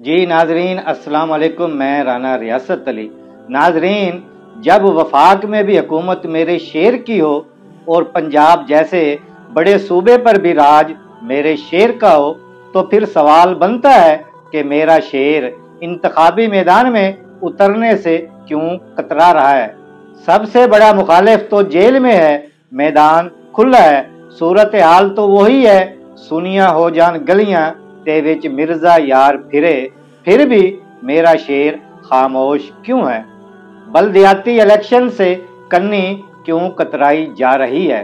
جی ناظرین السلام علیکم، میں رانا ریاست علی۔ ناظرین، جب وفاق میں بھی حکومت میرے شیر کی ہو اور پنجاب جیسے بڑے صوبے پر بھی راج میرے شیر کا ہو تو پھر سوال بنتا ہے کہ میرا شیر انتخابی میدان میں اترنے سے کیوں کترا رہا ہے۔ سب سے بڑا مخالف تو جیل میں ہے، میدان کھلا ہے، صورتحال تو وہی ہے، سنیا ہو جان گلیاں تے وچ مرزا یار پھرے، پھر بھی میرا شیر خاموش کیوں ہے؟ بلدیاتی الیکشن سے کنی کیوں کترائی جا رہی ہے؟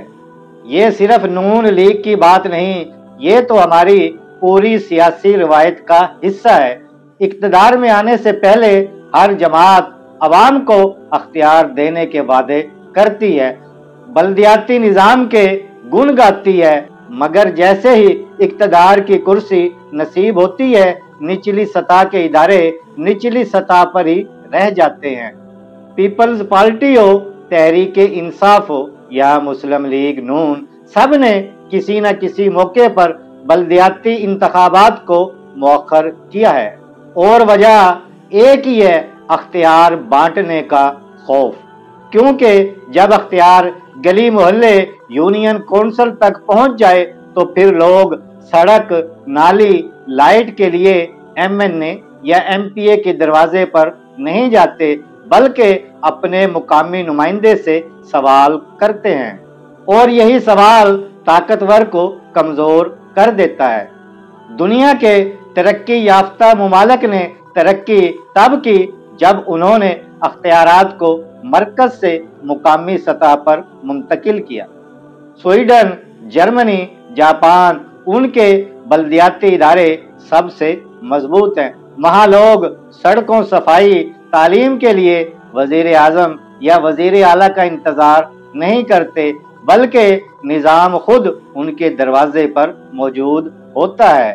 یہ صرف نون لیگ کی بات نہیں، یہ تو ہماری پوری سیاسی روایت کا حصہ ہے۔ اقتدار میں آنے سے پہلے ہر جماعت عوام کو اختیار دینے کے وعدے کرتی ہے، بلدیاتی نظام کے گن گاتی ہے، مگر جیسے ہی اقتدار کی کرسی نصیب ہوتی ہے، نچلی سطح کے ادارے نچلی سطح پر ہی رہ جاتے ہیں۔ پیپلز پارٹی ہو، تحریک انصاف ہو یا مسلم لیگ نون، سب نے کسی نہ کسی موقع پر بلدیاتی انتخابات کو مؤخر کیا ہے، اور وجہ ایک ہی ہے، اختیار بانٹنے کا خوف۔ کیونکہ جب اختیار گلی محلے یونین کونسل تک پہنچ جائے تو پھر لوگ سڑک، نالی، لائٹ کے لیے ایم این اے یا ایم پی اے کے دروازے پر نہیں جاتے، بلکہ اپنے مقامی نمائندے سے سوال کرتے ہیں، اور یہی سوال طاقتور کو کمزور کر دیتا ہے۔ دنیا کے ترقی یافتہ ممالک نے ترقی تب کی جب انہوں نے اختیارات کو مرکز سے مقامی سطح پر منتقل کیا۔ سویڈن، جرمنی، جاپان، ان کے بلدیاتی ادارے سب سے مضبوط ہیں۔ وہاں لوگ سڑکوں، صفائی، تعلیم کے لیے وزیر اعظم یا وزیر اعلیٰ کا انتظار نہیں کرتے، بلکہ نظام خود ان کے دروازے پر موجود ہوتا ہے۔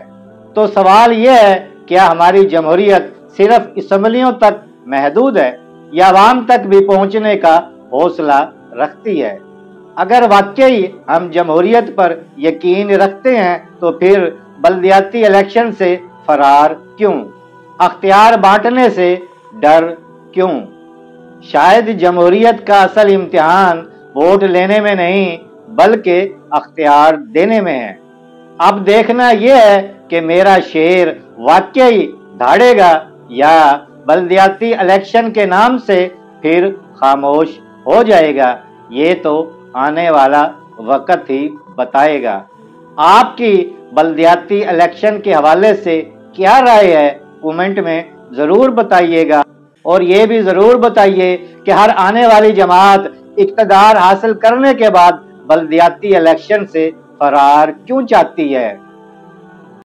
تو سوال یہ ہے، کیا ہماری جمہوریت صرف اسمبلیوں تک محدود ہے یا عوام تک بھی پہنچنے کا حوصلہ رکھتی ہے؟ اگر واقعی ہم جمہوریت پر یقین رکھتے ہیں تو پھر بلدیاتی الیکشن سے فرار کیوں؟ اختیار بانٹنے سے ڈر کیوں؟ شاید جمہوریت کا اصل امتحان ووٹ لینے میں نہیں بلکہ اختیار دینے میں ہے۔ اب دیکھنا یہ ہے کہ میرا شیر واقعی دھاڑے گا یا بلدیاتی الیکشن کے نام سے پھر خاموش ہو جائے گا۔ یہ تو آنے والا وقت ہی بتائے گا۔ آپ کی بلدیاتی الیکشن کے حوالے سے کیا رائے ہے؟ کومنٹ میں ضرور بتائیے گا، اور یہ بھی ضرور بتائیے کہ ہر آنے والی جماعت اقتدار حاصل کرنے کے بعد بلدیاتی الیکشن سے فرار کیوں چاہتی ہے؟